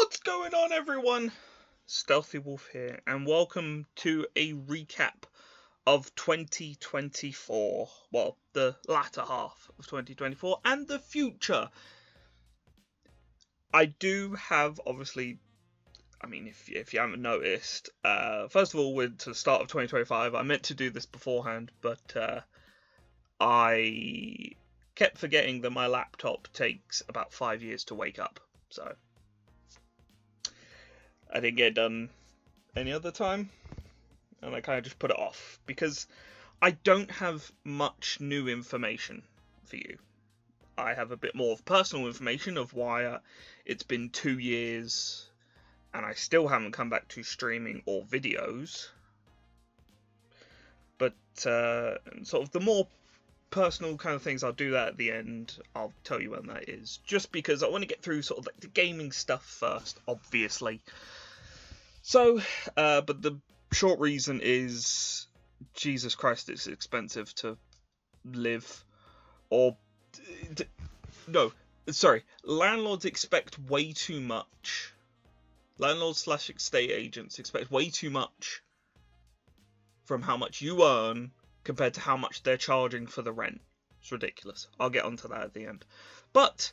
What's going on, everyone? Stealthy Wolf here, and welcome to a recap of 2024. Well, the latter half of 2024 and the future. I do have, obviously, I mean, if you haven't noticed, first of all, we're to the start of 2025. I meant to do this beforehand, but I kept forgetting that my laptop takes about 5 years to wake up, so I didn't get it done any other time, and I kind of just put it off because I don't have much new information for you. I have a bit more of personal information of why it's been 2 years and I still haven't come back to streaming or videos. But sort of the more personal kind of things, I'll do that at the end. I'll tell you when that is, just because I want to get through sort of like the gaming stuff first, obviously. So, but the short reason is, Jesus Christ, it's expensive to live. Or, no, sorry, landlords expect way too much. Landlords / estate agents expect way too much from how much you earn compared to how much they're charging for the rent. It's ridiculous. I'll get onto that at the end. But,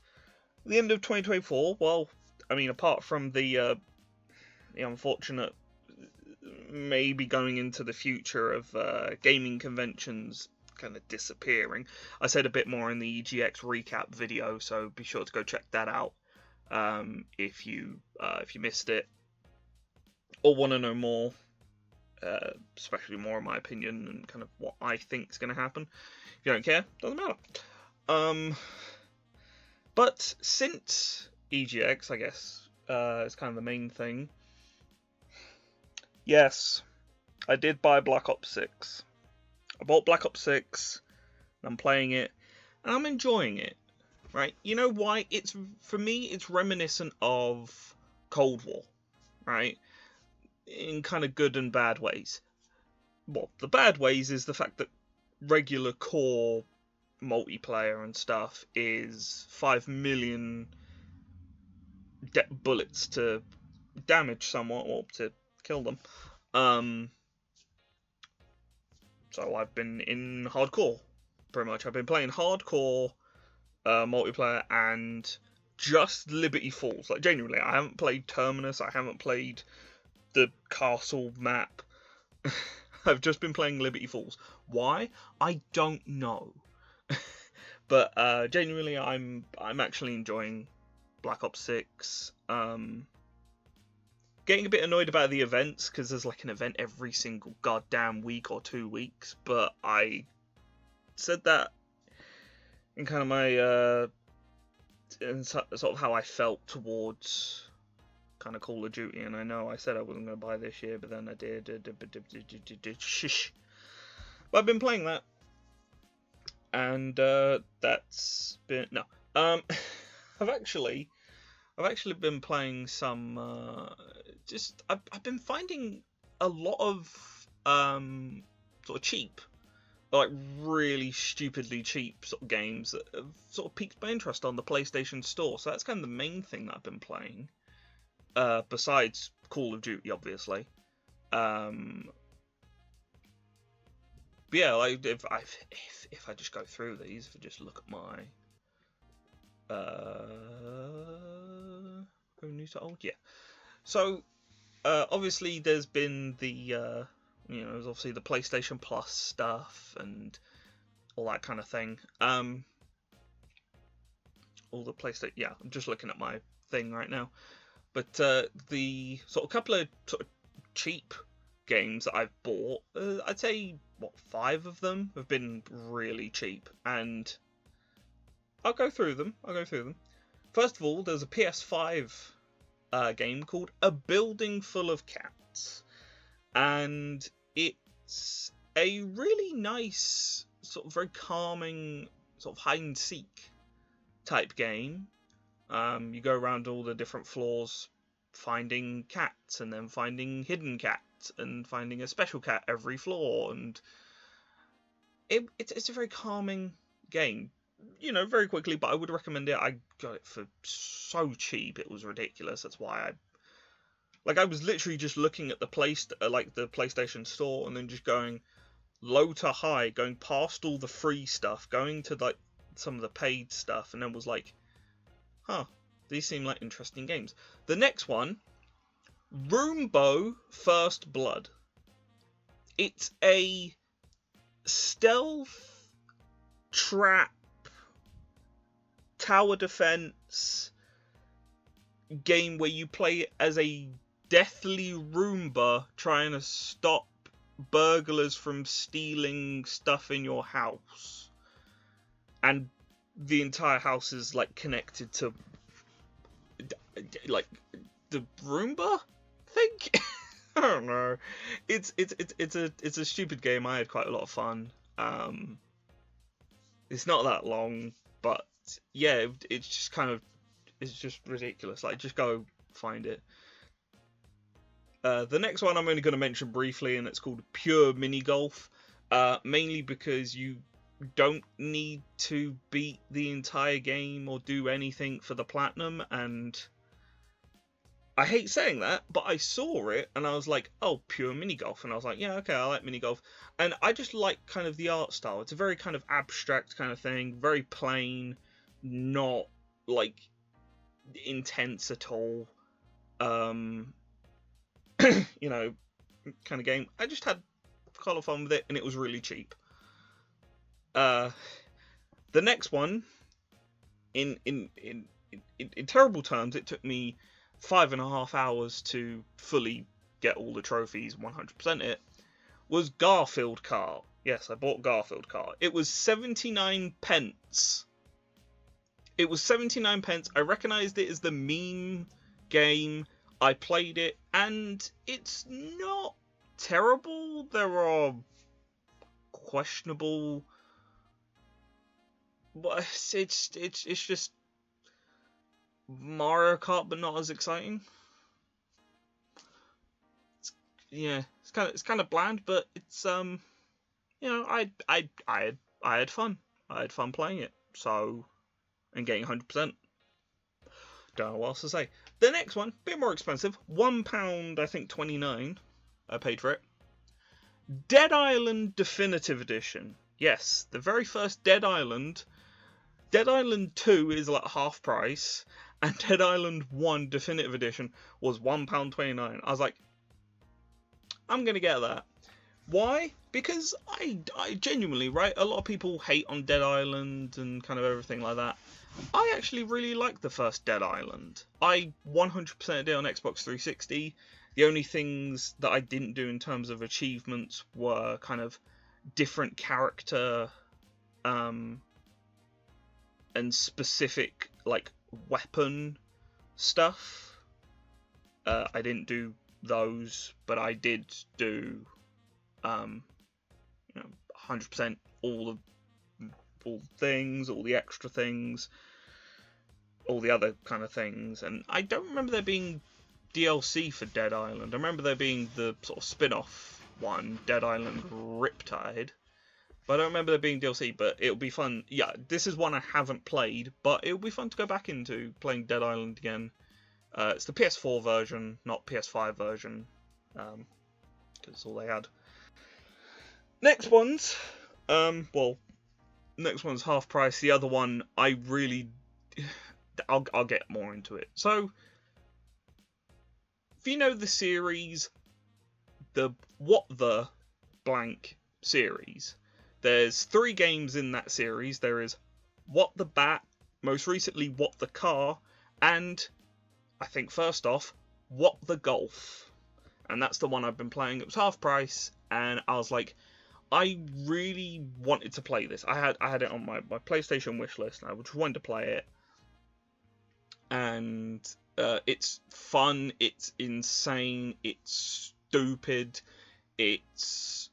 the end of 2024, well, I mean, apart from the unfortunate maybe going into the future of gaming conventions kind of disappearing. I said a bit more in the EGX recap video, so be sure to go check that out if you missed it or want to know more, especially more in my opinion and kind of what I think is going to happen. If you don't care, doesn't matter. But since EGX, I guess, is kind of the main thing. Yes, I did buy Black Ops 6. I bought Black Ops 6, and I'm playing it, and I'm enjoying it, right? You know why? For me, it's reminiscent of Cold War, right? In kind of good and bad ways. Well, the bad ways is the fact that regular core multiplayer and stuff is 5 million bullets to damage someone or to kill them. So I've been in hardcore, pretty much. I've been playing hardcore multiplayer and just Liberty Falls. Like, genuinely, I haven't played Terminus, I haven't played the castle map. I've just been playing Liberty Falls. Why? I don't know. But genuinely, I'm actually enjoying Black Ops 6. Getting a bit annoyed about the events, because there's like an event every single goddamn week or 2 weeks, but I said that in kind of my, in sort of how I felt towards kind of Call of Duty, and I know I said I wasn't going to buy this year, but then I did, shish. But I've been playing that, and that's been, no, I've actually been playing some, I've been finding a lot of, sort of cheap, like really stupidly cheap sort of games that have sort of piqued my interest on the PlayStation Store. So that's kind of the main thing that I've been playing, besides Call of Duty, obviously. But yeah, like if I just go through these, if I just look at my, new to old, yeah. So, obviously there's been the, there's obviously the PlayStation Plus stuff and all that kind of thing. All the PlayStation, yeah, I'm just looking at my thing right now. But the sort of couple of sort of cheap games that I've bought, I'd say, 5 of them have been really cheap, and I'll go through them. First of all, there's a PS5 game called A Building Full of Cats, and it's a really nice, sort of very calming, sort of hide and seek type game. You go around all the different floors finding cats, and then finding hidden cats, and finding a special cat every floor, and it's a very calming game. very quickly, but I would recommend it. I got it for so cheap, it was ridiculous. That's why I was literally just looking at the the PlayStation Store, and then just going low to high, going past all the free stuff, going to like some of the paid stuff, and then was like, huh, these seem like interesting games. The next one, Roombo First Blood. It's a stealth trap tower defense game where you play as a deathly Roomba trying to stop burglars from stealing stuff in your house, and the entire house is like connected to like the Roomba thing. I don't know. It's a stupid game. I had quite a lot of fun. It's not that long, but yeah, it's just ridiculous. Like, just go find it. The next one I'm only going to mention briefly, and it's called Pure Mini Golf. Mainly because you don't need to beat the entire game or do anything for the platinum, and I hate saying that, but I saw it and I was like, oh, Pure Mini Golf, and I was like, yeah, okay, I like mini golf, and I just like kind of the art style. It's a very kind of abstract kind of thing, very plain, not like intense at all. Kind of game. I just had a lot of fun with it, and it was really cheap. The next one, in terrible terms, it took me 5.5 hours to fully get all the trophies, 100% it, was Garfield Kart. Yes, I bought Garfield Kart. It was 79 pence. It was 79 pence. I recognised it as the meme game. I played it, and it's not terrible. There are questionable, but it's just Mario Kart, but not as exciting. It's kind of bland, but it's I had fun. I had fun playing it. So, and getting 100%. Don't know what else to say. The next one, a bit more expensive, £1, I think 29. I paid for it. Dead Island Definitive Edition. Yes, the very first Dead Island. Dead Island 2 is like half price, and Dead Island 1 Definitive Edition was £1.29. I was like, I'm gonna get that. Why? Because I genuinely, right, a lot of people hate on Dead Island and kind of everything like that. I actually really like the first Dead Island. I 100% did on Xbox 360. The only things that I didn't do in terms of achievements were kind of different character and specific like weapon stuff. I didn't do those, but I did do 100% all the things, all the extra things, all the other kind of things. And I don't remember there being DLC for Dead Island. I remember there being the sort of spin-off one, Dead Island Riptide, but I don't remember there being DLC. But it'll be fun. Yeah, this is one I haven't played, but it'll be fun to go back into playing Dead Island again. It's the PS4 version, not PS5 version, because it's all they had. Next one's next one's half price. The other one, I'll get more into it. So, if you know the series, the What the Blank series, there's 3 games in that series. There is What the Bat, most recently What the Car, and I think first off, What the Golf. And that's the one I've been playing. It was half price, and I was like, I really wanted to play this. I had it on my PlayStation wishlist, and I just wanted to play it. And it's fun, it's insane, it's stupid, it's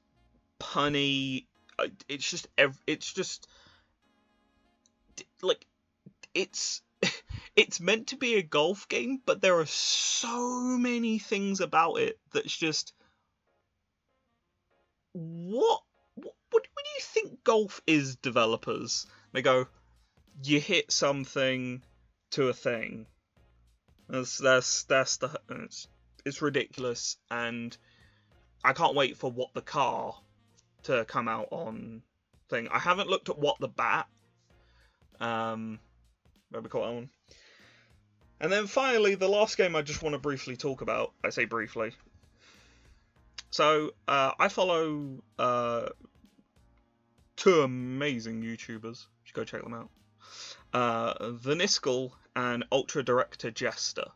punny. It's just like it's meant to be a golf game, but there are so many things about it that's just, what do you think golf is, developers? They go, you hit something to a thing. It's ridiculous, and I can't wait for What the Car to come out on thing. I haven't looked at What the Bat. Where we call that one. And then finally, the last game I just want to briefly talk about. I say briefly. So I follow 2 amazing YouTubers. You should go check them out. The Niskel and Ultra Director Jester.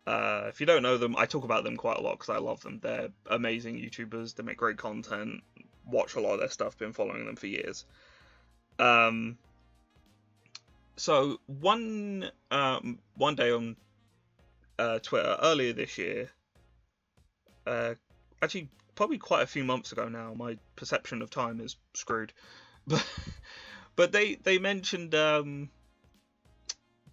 If you don't know them, I talk about them quite a lot because I love them. They're amazing YouTubers. They make great content. Watch a lot of their stuff. Been following them for years. So one day on Twitter earlier this year, actually probably quite a few months ago now. My perception of time is screwed, but they mentioned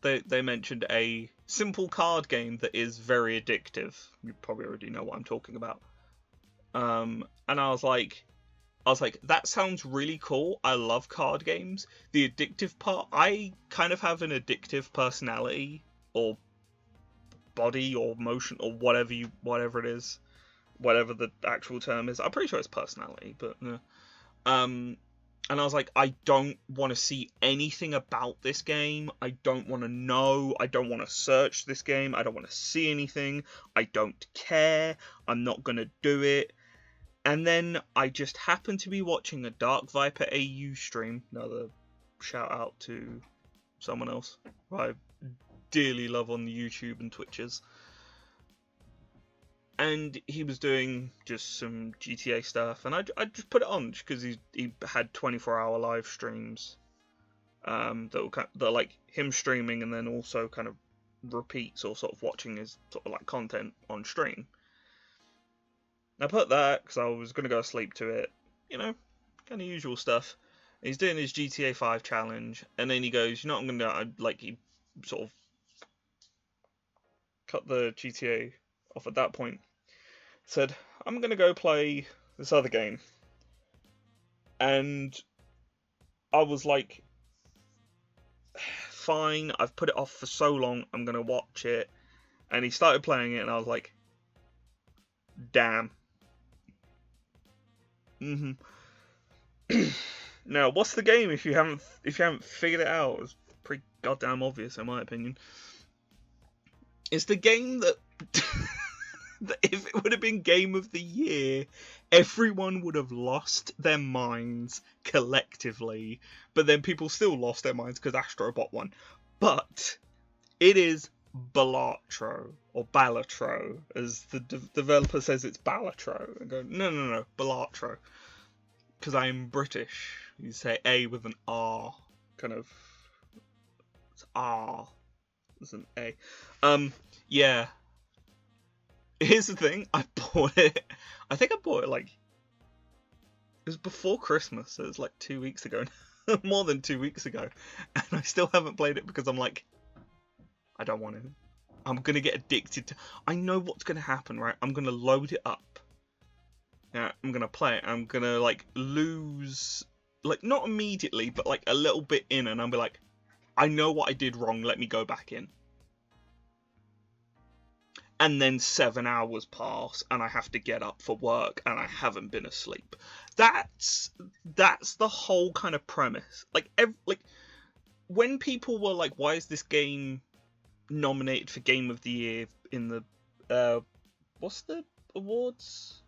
they mentioned a simple card game that is very addictive. You probably already know what I'm talking about. And I was like, that sounds really cool. I love card games. The addictive part, I kind of have an addictive personality or body or motion or whatever it is, whatever the actual term is. I'm pretty sure it's personality, but and I was like, I don't want to see anything about this game. I don't want to know. I don't want to search this game. I don't want to see anything. I don't care. I'm not gonna do it. And then I just happened to be watching a Dark Viper AU stream. Another shout out to someone else who I dearly love on the YouTube and Twitches. And he was doing just some GTA stuff, and I just put it on because he had 24-hour live streams that are like him streaming and then also kind of repeats or sort of watching his sort of like content on stream. I put that because I was going to go to sleep to it, kind of usual stuff. And he's doing his GTA 5 challenge, and then he goes, I'm going to, he sort of cut the GTA off at that point. Said, I'm going to go play this other game. And I was like, fine, I've put it off for so long, I'm going to watch it. And he started playing it, and I was like, damn. Now, what's the game if you haven't figured it out? It's pretty goddamn obvious in my opinion. It's the game that, that if it would have been Game of the Year, everyone would have lost their minds collectively. But then people still lost their minds because Astrobot won. But it is Balatro, or Balatro, as the developer says it's Balatro. I go, no, Balatro. Because I'm British. You say A with an R. Kind of. It's R. It's an A. Yeah. Here's the thing. I bought it. I think I bought it it was before Christmas. So it was 2 weeks ago. More than 2 weeks ago. And I still haven't played it because I'm like, I don't want it. I'm going to get addicted to... I know what's going to happen, right? I'm going to load it up. Yeah, I'm going to play it. I'm going to, lose... not immediately, but, a little bit in. And I'll be like, I know what I did wrong. Let me go back in. And then 7 hours pass, and I have to get up for work, and I haven't been asleep. That's the whole kind of premise. When people were like, why is this game nominated for Game of the Year in the what's the awards?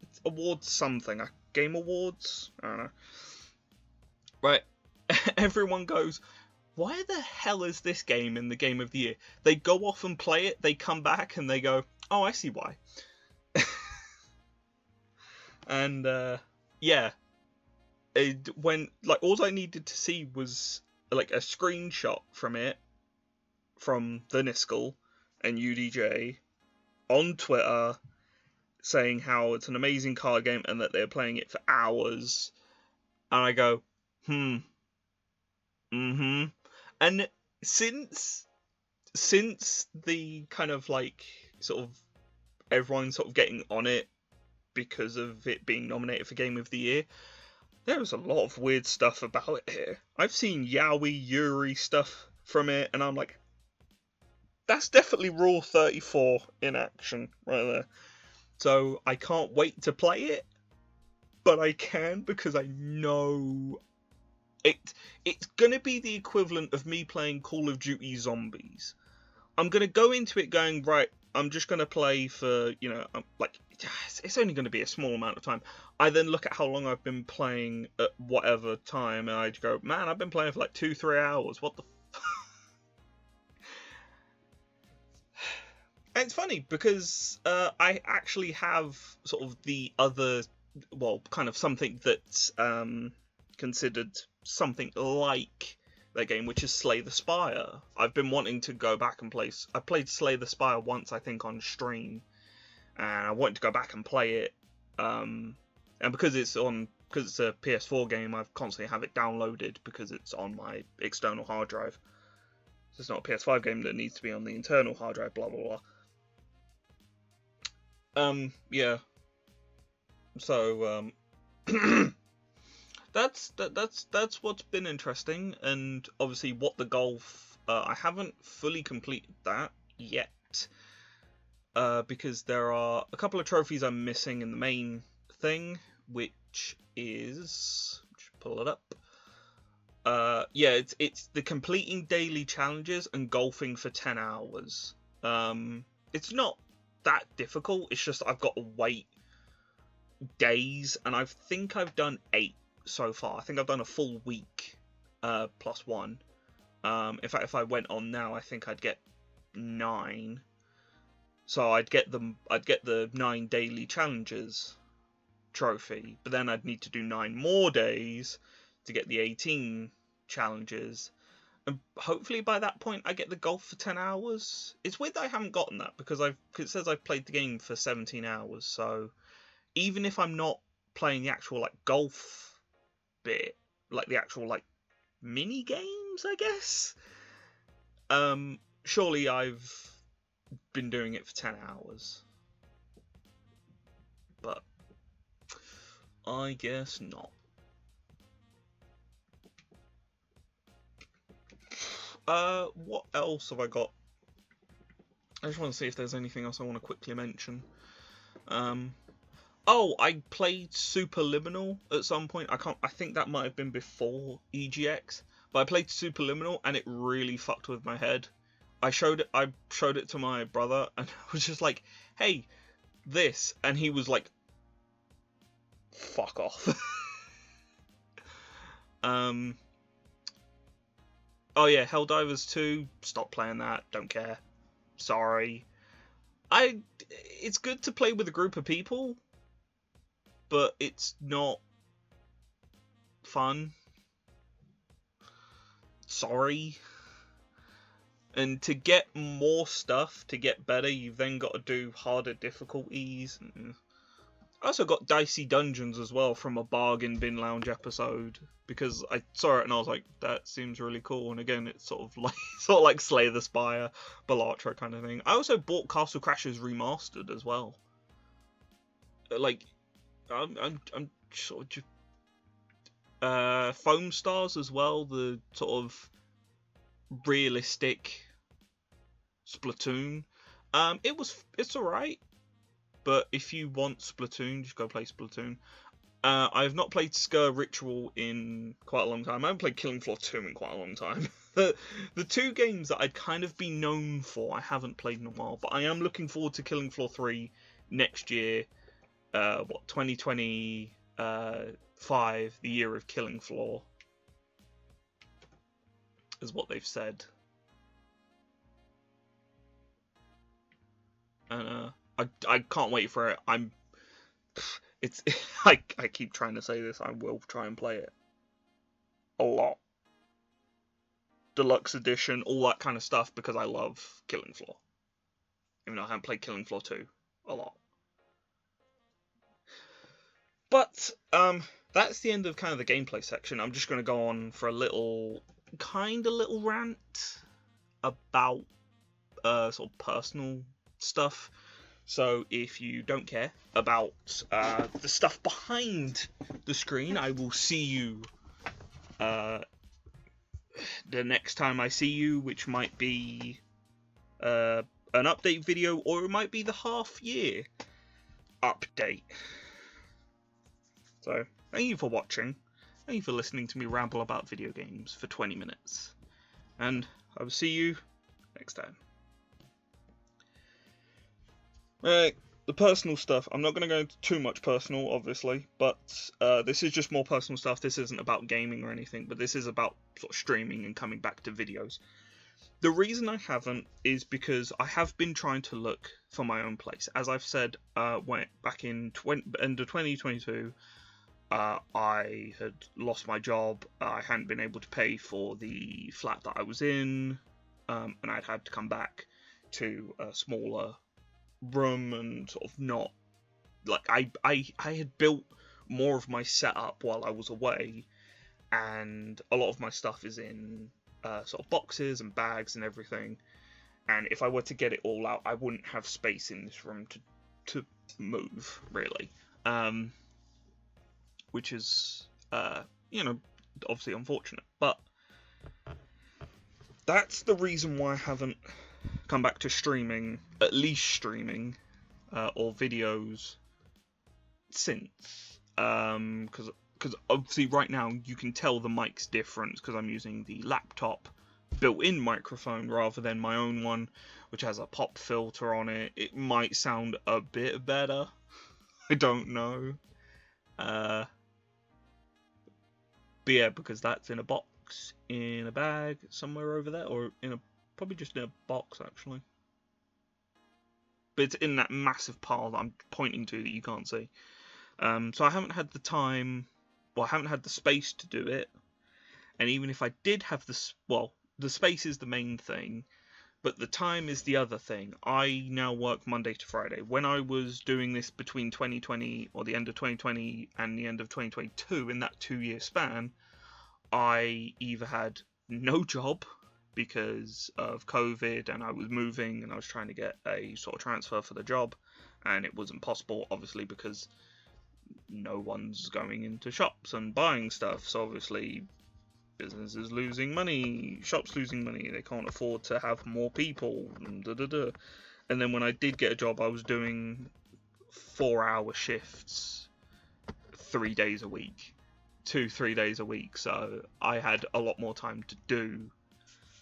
It's awards something. Game Awards? I don't know. Right. Everyone goes, why the hell is this game in the Game of the Year? They go off and play it, they come back and they go, oh, I see why. And yeah. All I needed to see was a screenshot from it, from the Niskel and UDJ on Twitter saying how it's an amazing card game and that they're playing it for hours. And I go, And since the kind of sort of everyone sort of getting on it because of it being nominated for Game of the Year, There's a lot of weird stuff about it here. I've seen Yaoi Yuri stuff from it, and I'm like, that's definitely Rule 34 in action right there. So I can't wait to play it, but I can because I know it's gonna be the equivalent of me playing Call of Duty Zombies. I'm gonna go into it going, right, I'm just gonna play for, like, it's only gonna be a small amount of time. I then look at how long I've been playing at whatever time, and I go, man, I've been playing for like 2-3 hours. What the And it's funny because I actually have sort of the other, well, kind of something that's considered something like that game, which is Slay the Spire. I've been wanting to go back and play. I played Slay the Spire once, I think, on stream, and I wanted to go back and play it. And because it's a PS4 game, I've constantly have it downloaded because it's on my external hard drive. So it's not a PS5 game that needs to be on the internal hard drive. Blah blah blah. Yeah. So that's what's been interesting, and obviously what the golf. I haven't fully completed that yet, because there are a couple of trophies I'm missing in the main thing, which is, just pull it up. Yeah, it's the completing daily challenges and golfing for 10 hours. It's not that difficult. It's just I've got to wait days, and I think I've done 8 so far. I think I've done a full week plus 1. In fact, if I went on now, I think I'd get 9. So I'd get the 9 daily challenges trophy, but then I'd need to do 9 more days to get the 18 challenges. And hopefully by that point I get the golf for 10 hours. It's weird that I haven't gotten that because it says I've played the game for 17 hours. So even if I'm not playing the actual like golf bit, like the actual like mini games, I guess, surely I've been doing it for 10 hours. But I guess not. What else have I got? I just want to see if there's anything else I want to quickly mention. Oh, I played Superliminal at some point. I think that might have been before EGX, but I played Superliminal and it really fucked with my head. I showed it to my brother and I was just like, "Hey, this," and he was like, "Fuck off." Oh yeah, Helldivers 2, stop playing that, don't care. Sorry. It's good to play with a group of people, but it's not fun. Sorry. And to get more stuff, to get better, you've then got to do harder difficulties. I also got Dicey Dungeons as well from a Bargain Bin Lounge episode, because I saw it and I was like, that seems really cool. And again, it's sort of like Slay the Spire, Balatro kind of thing. I also bought Castle Crashers Remastered as well. Like, I'm sort of Foam Stars as well, the sort of realistic Splatoon. It's alright. But if you want Splatoon, just go play Splatoon. I have not played Skur Ritual in quite a long time. I haven't played Killing Floor 2 in quite a long time. The 2 games that I'd kind of be known for, I haven't played in a while. But I am looking forward to Killing Floor 3 next year. 2025, the year of Killing Floor, is what they've said. And I can't wait for it. I keep trying to say this. I will try and play it a lot. Deluxe edition, all that kind of stuff, because I love Killing Floor. Even though I haven't played Killing Floor 2 a lot. But that's the end of kind of the gameplay section. I'm just going to go on for a little rant about sort of personal stuff. So if you don't care about the stuff behind the screen, I will see you the next time I see you, which might be an update video, or it might be the half-year update. So, thank you for watching. Thank you for listening to me ramble about video games for 20 minutes. And I will see you next time. Right, the personal stuff. I'm not going to go into too much personal, obviously, but this is just more personal stuff. This isn't about gaming or anything, but this is about sort of streaming and coming back to videos. The reason I haven't is because I have been trying to look for my own place. As I've said, back in end of 2022, I had lost my job. I hadn't been able to pay for the flat that I was in, and I'd had to come back to a smaller room and sort of not like I had built more of my setup while I was away, and a lot of my stuff is in sort of boxes and bags and everything, and if I were to get it all out, I wouldn't have space in this room to move, really, which is you know, obviously unfortunate, but that's the reason why I haven't come back to streaming, at least streaming, or videos since, because obviously right now you can tell the mic's different because I'm using the laptop built-in microphone rather than my own one, which has a pop filter on it. It might sound a bit better, I don't know, but yeah, because that's in a box, in a bag, somewhere over there, or probably just in a box, actually. But it's in that massive pile that I'm pointing to that you can't see. So I haven't had the time, well, I haven't had the space to do it. And even if I did have the space is the main thing, but the time is the other thing. I now work Monday to Friday. When I was doing this between 2020, or the end of 2020 and the end of 2022, in that 2-year span, I either had no job because of COVID, and I was moving and I was trying to get a sort of transfer for the job, and it wasn't possible, obviously, because no one's going into shops and buying stuff, so obviously businesses losing money, shops losing money, they can't afford to have more people, and And then when I did get a job, I was doing 4-hour shifts 3 days a week, 2-3 days a week, so I had a lot more time to do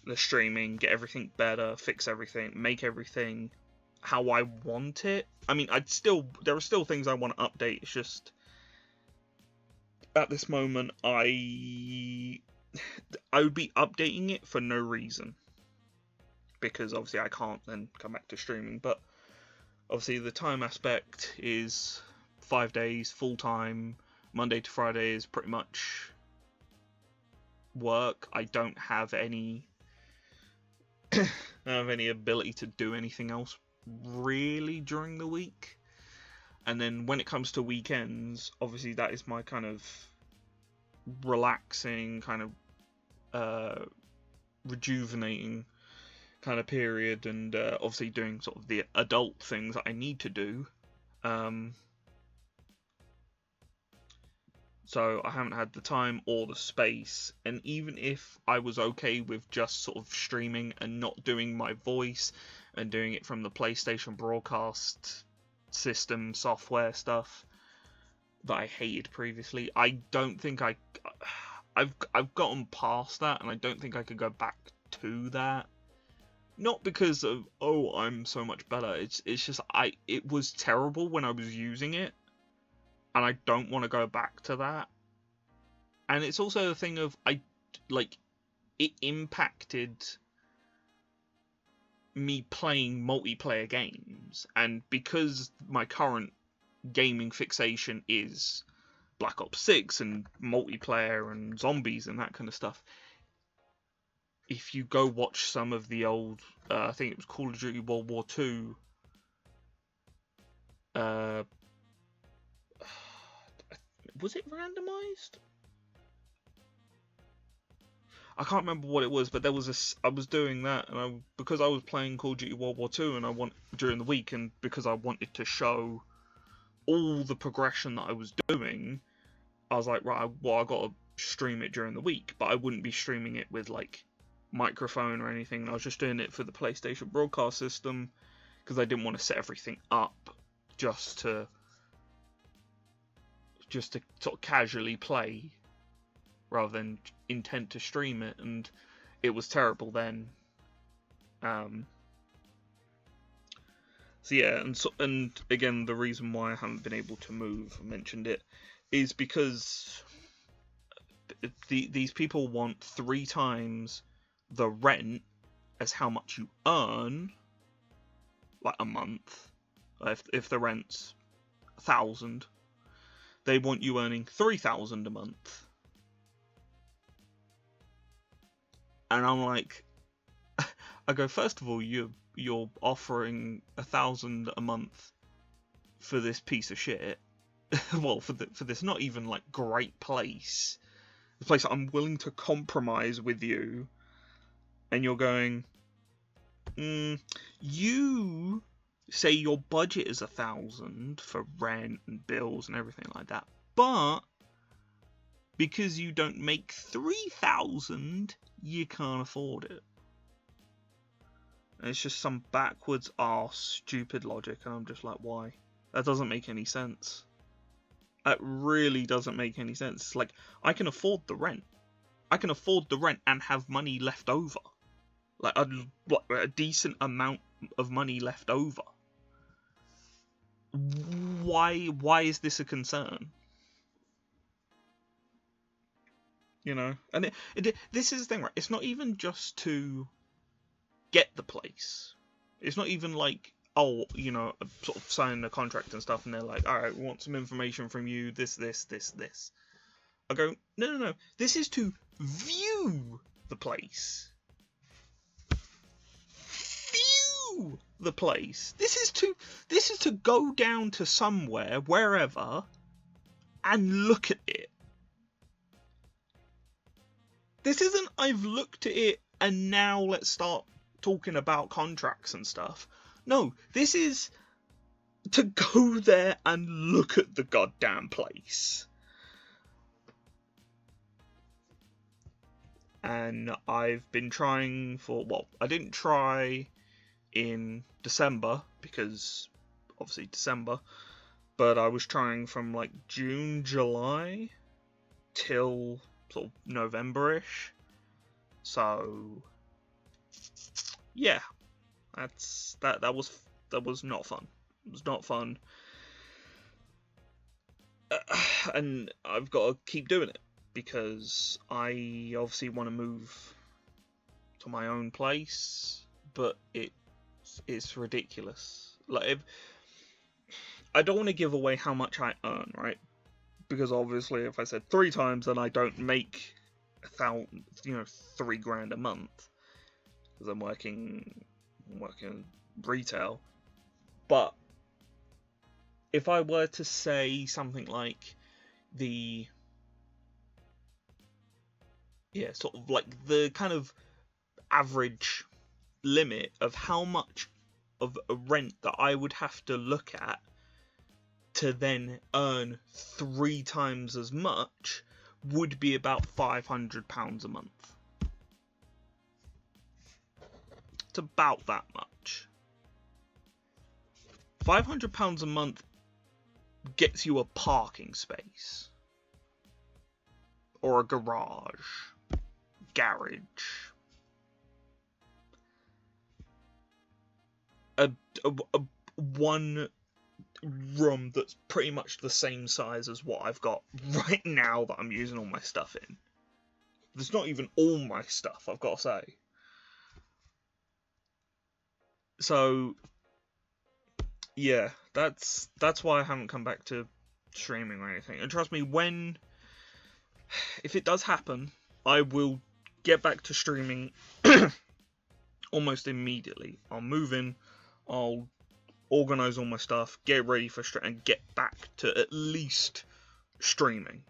the streaming, get everything better, fix everything, make everything how I want it. I mean, there are still things I want to update. It's just at this moment I would be updating it for no reason, because obviously I can't then come back to streaming. But obviously the time aspect is 5 days full time. Monday to Friday is pretty much work. I don't have any ability to do anything else really during the week. And then when it comes to weekends, obviously that is my kind of relaxing, kind of rejuvenating kind of period, and obviously doing sort of the adult things that I need to do. So I haven't had the time or the space, and even if I was okay with just sort of streaming and not doing my voice and doing it from the PlayStation broadcast system software stuff that I hated previously, I don't think I've gotten past that, and I don't think I could go back to that. Not because of, oh, I'm so much better. It's just it was terrible when I was using it, and I don't want to go back to that. And it's also the thing of, it impacted me playing multiplayer games, and because my current gaming fixation is Black Ops 6 and multiplayer and zombies and that kind of stuff, if you go watch some of the old, I think it was Call of Duty World War II, was it randomized? I can't remember what it was, but there was I was doing that, and because I was playing Call of Duty World War II, and during the week, and because I wanted to show all the progression that I was doing, I was like, right, well, I got to stream it during the week, but I wouldn't be streaming it with like microphone or anything. I was just doing it for the PlayStation broadcast system because I didn't want to set everything up just to sort of casually play rather than intent to stream it, and it was terrible then. So yeah, and again, the reason why I haven't been able to move, I mentioned it, is because these people want 3 times the rent as how much you earn, like a month. If the rent's 1,000, they want you earning 3,000 a month. And I'm like, I go, first of all, you're offering 1,000 a month for this piece of shit. Well, for this not even like great place, the place that I'm willing to compromise with you, and you're going, you say your budget is 1,000 for rent and bills and everything like that, but because you don't make 3,000, you can't afford it. And it's just some backwards arse stupid logic, and I'm just like, why? That doesn't make any sense. That really doesn't make any sense. It's like, I can afford the rent. I can afford the rent and have money left over. Like a decent amount of money left over. Why is this a concern? You know? And this is the thing, right? It's not even just to get the place. It's not even like, oh, you know, sort of signing a contract and stuff, and they're like, alright, we want some information from you, this. I go, no. This is to view the place. View the place. This is to go down to somewhere, wherever, and look at it. This isn't, I've looked at it and now let's start talking about contracts and stuff. No, this is to go there and look at the goddamn place. And I've been trying I didn't try in December, because obviously December, but I was trying from like June, July, till sort of November-ish. So yeah, that was not fun. It was not fun, and I've got to keep doing it because I obviously want to move to my own place, but it's ridiculous. Like, I don't want to give away how much I earn, right? Because obviously, if I said 3 times, then I don't make 1,000, $3,000 a month, because I'm working retail. But if I were to say something like sort of like the kind of average limit of how much of a rent that I would have to look at to then earn 3 times as much would be about £500 a month. It's about that much. £500 a month gets you a parking space. Or a garage. One room that's pretty much the same size as what I've got right now that I'm using all my stuff in. There's not even all my stuff, I've got to say. So yeah, that's why I haven't come back to streaming or anything. And trust me, if it does happen, I will get back to streaming almost immediately. I'll move in, I'll organise all my stuff, get ready for and get back to at least streaming.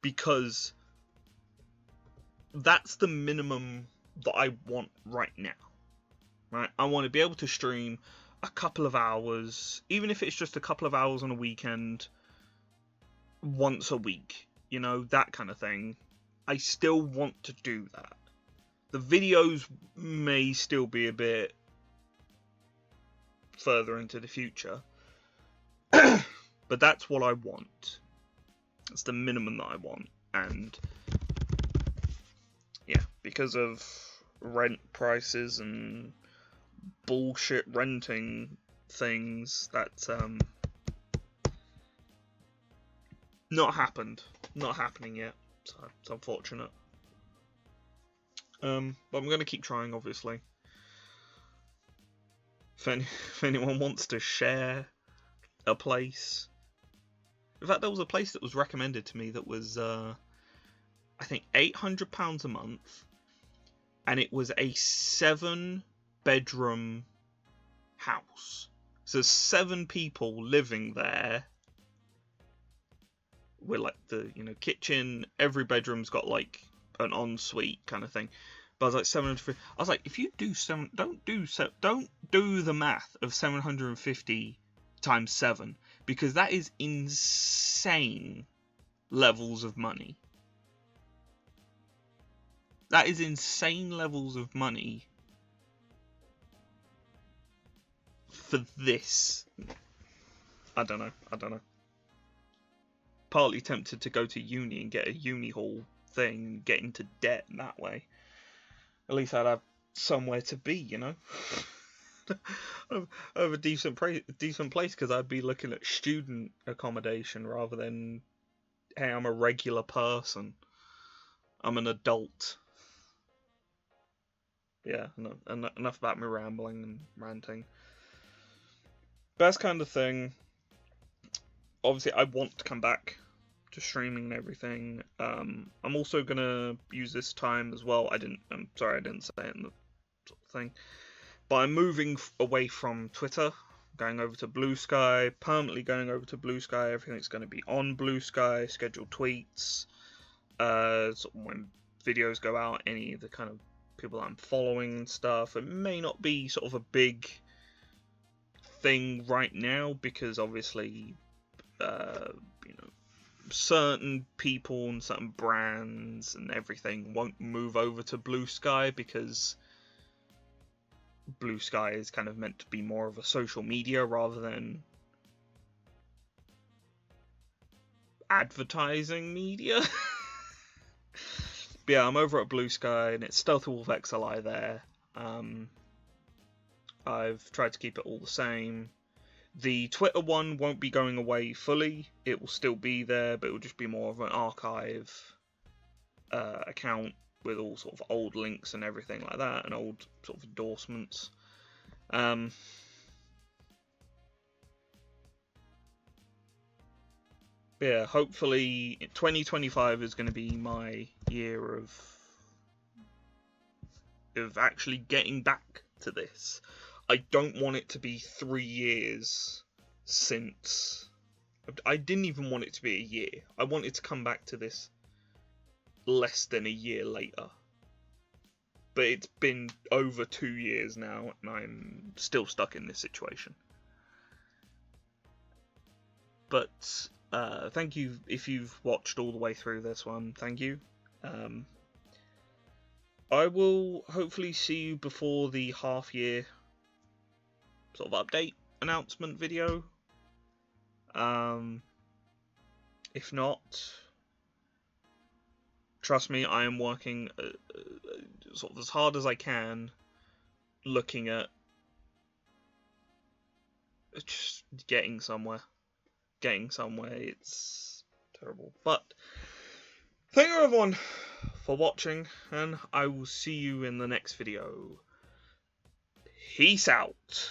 Because that's the minimum that I want right now. Right, I want to be able to stream a couple of hours, even if it's just a couple of hours on a weekend, once a week, you know, that kind of thing. I still want to do that. The videos may still be a bit further into the future, but that's what I want. That's the minimum that I want. And yeah, because of rent prices and bullshit renting things, that's not happening yet, so it's unfortunate. But I'm going to keep trying, obviously. If anyone wants to share a place, in fact, there was a place that was recommended to me that was I think £800 a month, and it was a 7-bedroom house. So 7 people living there with like the, you know, kitchen, every bedroom's got like an ensuite kind of thing. But I was like 750. I was like, if you do don't do the math of 750 times 7, because that is insane levels of money. That is insane levels of money for this. I don't know. Partly tempted to go to uni and get a uni hall thing and get into debt that way. At least I'd have somewhere to be, you know. Of a decent place, because I'd be looking at student accommodation rather than, hey, I'm a regular person. I'm an adult. Yeah, no, enough about me rambling and ranting. Best kind of thing. Obviously, I want to come back to streaming and everything. I'm also gonna use this time as well. I'm sorry I didn't say it in the sort of thing, but I'm moving away from Twitter, going over to Blue Sky, permanently going over to Blue Sky. Everything's going to be on Blue Sky. Scheduled tweets, sort of when videos go out, any of the kind of people I'm following and stuff. It may not be sort of a big thing right now because obviously, you know, certain people and certain brands and everything won't move over to Blue Sky because Blue Sky is kind of meant to be more of a social media rather than advertising media. But yeah, I'm over at Blue Sky and it's StealthyWolfXLI there. I've tried to keep it all the same. The Twitter one won't be going away fully. It will still be there, but it will just be more of an archive account with all sort of old links and everything like that, and old sort of endorsements. Yeah, hopefully 2025 is going to be my year of actually getting back to this. I don't want it to be 3 years since. I didn't even want it to be a year. I wanted to come back to this less than a year later. But it's been over 2 years now, and I'm still stuck in this situation. But thank you if you've watched all the way through this one. Thank you. I will hopefully see you before the half-year sort of update announcement video. If not, trust me, I am working sort of as hard as I can, looking at just getting somewhere. It's terrible. But thank you everyone for watching, and I will see you in the next video. Peace out.